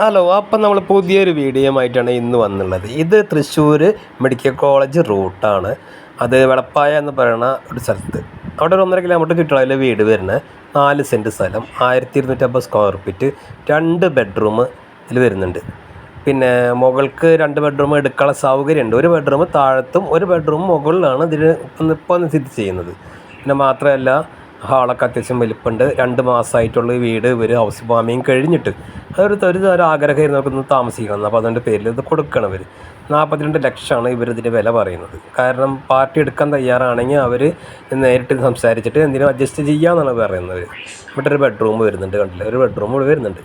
Hello, അപ്പം നമ്മൾ പുതിയൊരു വീഡിയോയുമായിട്ടാണ് ഇന്ന് വന്നുള്ളത്. ഇത് തൃശ്ശൂർ മെഡിക്കൽ കോളേജ് റൂട്ടാണ്. അത് വെളപ്പായ എന്ന് പറയുന്ന ഒരു സ്ഥലത്ത് അവിടെ ഒരു 1.5 കിലോമീറ്റർ ചുറ്റളവിൽ വീട് വരുന്നത്. 4 സെൻറ്റ് സ്ഥലം, 1250 സ്ക്വയർ ഫീറ്റ്, 2 ബെഡ്റൂം ഇതിൽ വരുന്നുണ്ട്. പിന്നെ മുകൾക്ക് 2 ബെഡ്റൂം എടുക്കാനുള്ള സൗകര്യമുണ്ട്. ഒരു ബെഡ്റൂം താഴത്തും ഒരു ബെഡ്റൂം മുകളിലാണ് ഇതിന് ഇപ്പോൾ സ്ഥിതി ചെയ്യുന്നത്. പിന്നെ മാത്രമല്ല ഹാളൊക്കെ അത്യാവശ്യം വലിപ്പമുണ്ട്. 2 മാസമായിട്ടുള്ള വീട് ഇവർ ഹൗസ് വാമിങ് കഴിഞ്ഞിട്ട് ഒരു ആഗ്രഹമായിരുന്നു നമുക്കൊന്ന് താമസിക്കണം. അപ്പോൾ അതിൻ്റെ പേരിൽ ഇത് കൊടുക്കണം. ഇവർ 42 ലക്ഷമാണ് ഇവരിതിൻ്റെ വില പറയുന്നത്. കാരണം പാർട്ടി എടുക്കാൻ തയ്യാറാണെങ്കിൽ അവർ നേരിട്ട് സംസാരിച്ചിട്ട് എന്തിനും അഡ്ജസ്റ്റ് ചെയ്യാമെന്നാണ് പറയുന്നത്. ഇവിടെ ഒരു ബെഡ്റൂം വരുന്നുണ്ട്, കണ്ടില്ല, ഒരു ബെഡ്റൂം ഇവിടെ വരുന്നുണ്ട്.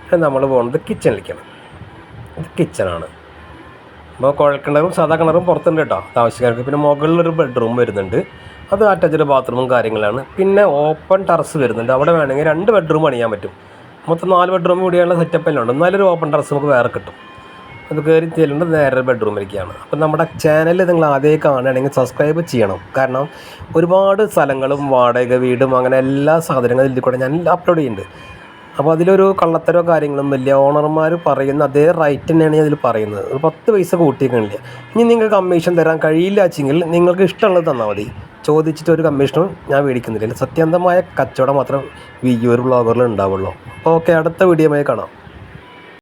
പിന്നെ നമ്മൾ പോകുന്നത് കിച്ചണിലേക്കാണ്. ഇത് കിച്ചണാണ്. അപ്പോൾ കുഴൽക്കിണറും സാധാ കിണറും പുറത്തുണ്ട് കേട്ടോ താമസിക്കാർക്ക്. പിന്നെ മുകളിലൊരു ബെഡ്റൂം വരുന്നുണ്ട്, അത് അറ്റാച്ച്ഡ് ബാത്റൂമും കാര്യങ്ങളാണ്. പിന്നെ ഓപ്പൺ ടെറസ് വരുന്നുണ്ട്. അവിടെ വേണമെങ്കിൽ 2 ബെഡ്റൂം പണിയാൻ പറ്റും. മൊത്തം 4 ബെഡ്റൂം കൂടിയുള്ള സെറ്റപ്പ് എല്ലാം ഉണ്ട്. എന്നാലും ഒരു ഓപ്പൺ ടെറസ് നമുക്ക് വേറെ കിട്ടും. അത് കയറി ചെല്ലുന്നത് നേരെ ബെഡ്റൂമിലേക്കാണ്. അപ്പം നമ്മുടെ ചാനൽ നിങ്ങൾ ആദ്യമേ കാണുകയാണെങ്കിൽ സബ്സ്ക്രൈബ് ചെയ്യണം. കാരണം ഒരുപാട് സ്ഥലങ്ങളും വാടക വീടും അങ്ങനെ എല്ലാ സാധനങ്ങളും ഇതിൽ കൂടെ ഞാൻ അപ്ലോഡ് ചെയ്യുന്നുണ്ട്. അപ്പോൾ അതിലൊരു കള്ളത്തരോ കാര്യങ്ങളും വലിയ ഓണർമാർ പറയുന്ന അതേ റേറ്റ് തന്നെയാണ് അതിൽ പറയുന്നത്. ഒരു 10 പൈസ കൂട്ടിയിരിക്കണില്ല. ഇനി നിങ്ങൾക്ക് കമ്മീഷൻ തരാൻ കഴിയില്ല വെച്ചെങ്കിൽ നിങ്ങൾക്ക് ഇഷ്ടമുള്ളത് തന്നാൽ മതി. ചോദിച്ചിട്ട് ഒരു കമ്മീഷനും ഞാൻ മേടിക്കുന്നില്ല. സത്യസന്ധമായ കച്ചവടം മാത്രം വിയ്യൂർ വ്ളോഗറിൽ ഉണ്ടാവുള്ളൂ. അപ്പോൾ ഓക്കെ, അടുത്ത വീഡിയോയുമായി കാണാം.